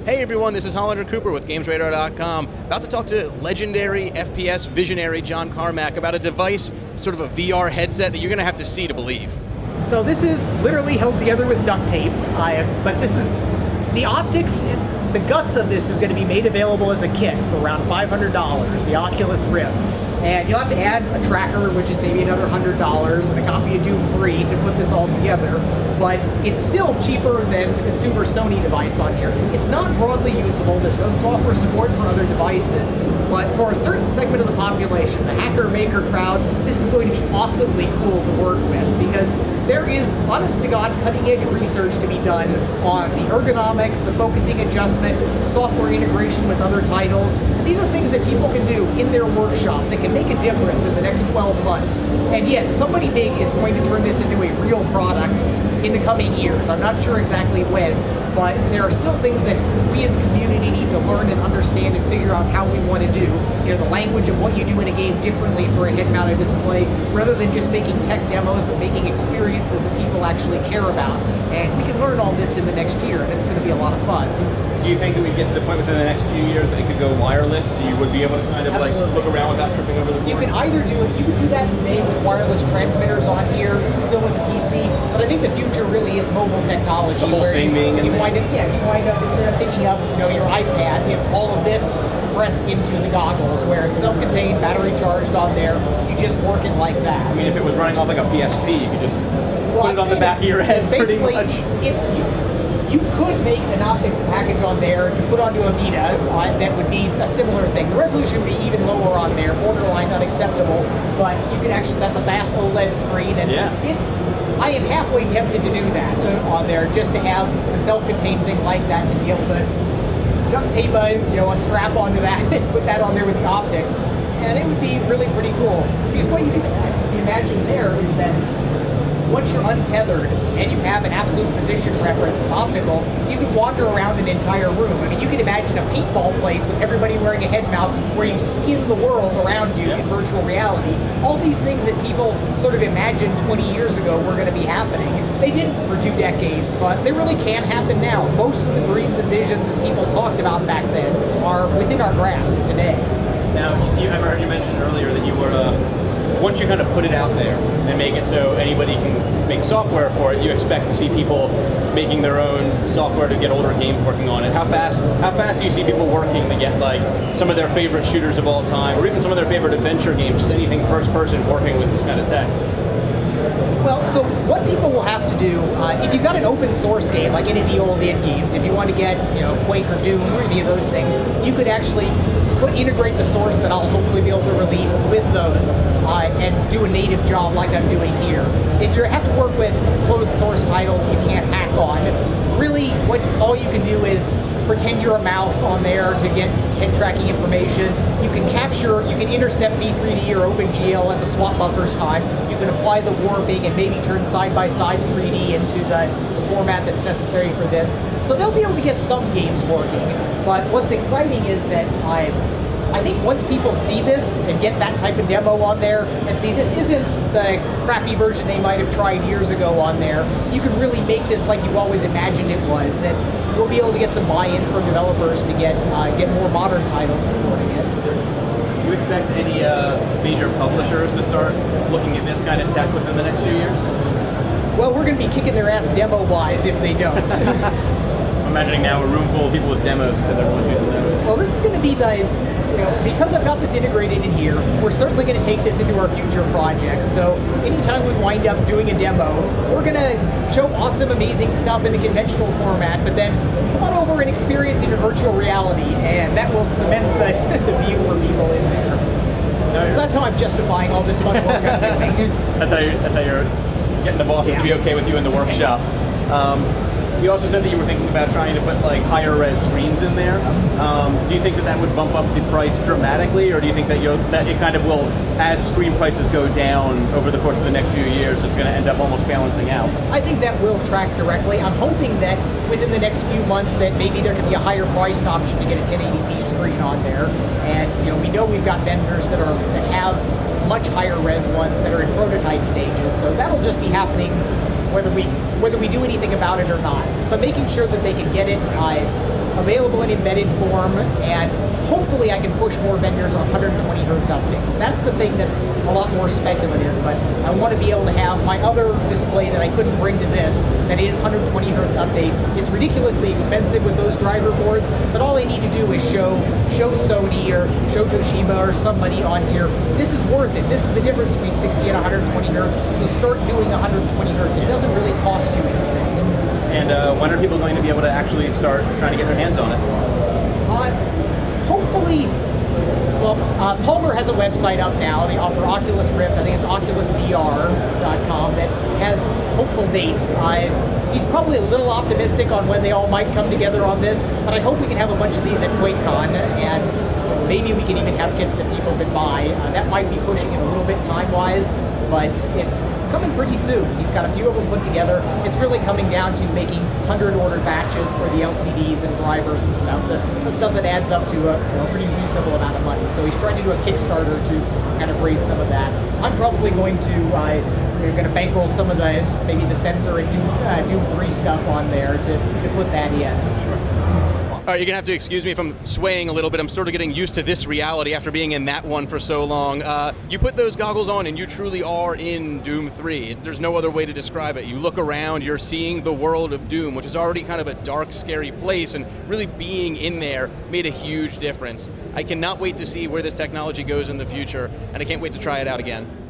Hey everyone, this is Hollander Cooper with GamesRadar.com, about to talk to legendary FPS visionary John Carmack about a device, sort of a VR headset that you're going to have to see to believe. So this is literally held together with duct tape, but this is, the optics, the guts of this is going to be made available as a kit for around $500, the Oculus Rift. And you'll have to add a tracker, which is maybe another $100, and a copy of Doom 3 to put this all together. But it's still cheaper than the consumer Sony device on here. It's not broadly usable, there's no software support for other devices, but for a certain segment of the population, the hacker-maker crowd, this is going to be awesomely cool to work with, because there is, honest-to-God, cutting-edge research to be done on the ergonomics, the focusing adjustment, software integration with other titles. And these are things that people can do in their workshop that can make a difference in the next 12 months. And yes, somebody big is going to turn this into a real product in the coming years. I'm not sure exactly when, but there are still things that we as a community need to learn and understand and figure out how we want to do. You know, the language of what you do in a game differently for a head-mounted display, rather than just making tech demos, but making experiences that people actually care about. And we can learn all this in the next year, and it's going to be a lot of fun. Do you think that we get to the point within the next few years that it could go wireless, so you would be able to kind of like look around without tripping over the board? You can either do it, you can do that today with wireless transmitters on here, still with the PC, but I think the future really is mobile technology. The whole where thing being you wind up, instead of picking up, you know, your iPad, it's all of this pressed into the goggles, where it's self-contained, battery charged on there, you just work it like that. I mean, if it was running off like a PSP, you could just put it on the back of your head pretty much. You could make an optics package on there to put onto a Vita that would be a similar thing. The resolution would be even lower on there, borderline unacceptable, but you can actually, that's a vast OLED screen, and I am halfway tempted to do that on there, just to have a self-contained thing like that, to be able to duct tape a strap onto that and put that on there with the optics, and it would be really pretty cool. Because what you can imagine there is that once you're untethered and you have an absolute position reference with optical, you could wander around an entire room. I mean, you can imagine a paintball place with everybody wearing a head mount where you skin the world around you in virtual reality. All these things that people sort of imagined 20 years ago were going to be happening. They didn't for 2 decades, but they really can happen now. Most of the dreams and visions that people talked about back then are within our grasp today. Now, I heard you mention earlier that you were once you kind of put it out there and make it so anybody can make software for it, you expect to see people making their own software to get older games working on it. How fast do you see people working to get like some of their favorite shooters of all time, or even some of their favorite adventure games, just anything first person working with this kind of tech? Well, so what people will have to do, if you've got an open source game, like any of the old id games, if you want to get, Quake or Doom or any of those things, you could actually integrate the source that I'll hopefully be able to release with those and do a native job like I'm doing here. If you have to work with closed source titles you can't hack on, really all you can do is pretend you're a mouse on there to get head tracking information. You can intercept D3D or OpenGL at the swap buffer's time. You can apply the warping and maybe turn side-by-side 3D into the format that's necessary for this. So they'll be able to get some games working. But what's exciting is that I think once people see this and get that type of demo on there and see this isn't the crappy version they might have tried years ago on there, you can really make this like you always imagined it was, that we'll be able to get some buy-in from developers to get more modern titles supporting it. Do you expect any major publishers to start looking at this kind of tech within the next few years? Well, we're going to be kicking their ass demo-wise if they don't. I'm imagining now a room full of people with demos instead of everyone using demos. Well, this is going to be because I've got this integrated in here, we're certainly going to take this into our future projects. So anytime we wind up doing a demo, we're going to show awesome, amazing stuff in the conventional format, but then come on over and experience it in virtual reality, and that will cement the view for people in there. So that's how I'm justifying all this fun work I'm doing. That's how you're getting the bosses to be okay with you in the workshop. You also said that you were thinking about trying to put like higher res screens in there. Do you think that would bump up the price dramatically, or do you think that it kind of will, as screen prices go down over the course of the next few years, it's going to end up almost balancing out? I think that will track directly. I'm hoping that within the next few months that maybe there can be a higher priced option to get a 1080p screen on there. And we know we've got vendors that have much higher res ones that are in prototype stages, so that'll just be happening whether we do anything about it or not. But making sure that they can get it available in embedded form, and hopefully I can push more vendors on 120 hertz updates. That's the thing that's a lot more speculative, but I want to be able to have my other display that I couldn't bring to this that is 120 hertz update. It's ridiculously expensive with those driver boards, but all I need to do is show Sony or show Toshiba or somebody on here, this is worth it. This is the difference between 60 and 120 hertz, so start doing 120 hertz. It doesn't really cost you anything. And when are people going to be able to actually start trying to get their hands on it? Hopefully, well, Palmer has a website up now. They offer Oculus Rift. I think it's oculusvr.com that has hopeful dates. He's probably a little optimistic on when they all might come together on this, but I hope we can have a bunch of these at QuakeCon, and maybe we can even have kits that people could buy. That might be pushing it a little bit time-wise, but it's coming pretty soon. He's got a few of them put together. It's really coming down to making 100 order batches for the LCDs and drivers and stuff, the stuff that adds up to a pretty reasonable amount of money. So he's trying to do a Kickstarter to kind of raise some of that. I'm probably going to bankroll some of maybe the sensor and Doom 3 stuff on there to put that in. Sure. All right, you're going to have to excuse me if I'm swaying a little bit. I'm sort of getting used to this reality after being in that one for so long. You put those goggles on and you truly are in Doom 3. There's no other way to describe it. You look around, you're seeing the world of Doom, which is already kind of a dark, scary place, and really being in there made a huge difference. I cannot wait to see where this technology goes in the future, and I can't wait to try it out again.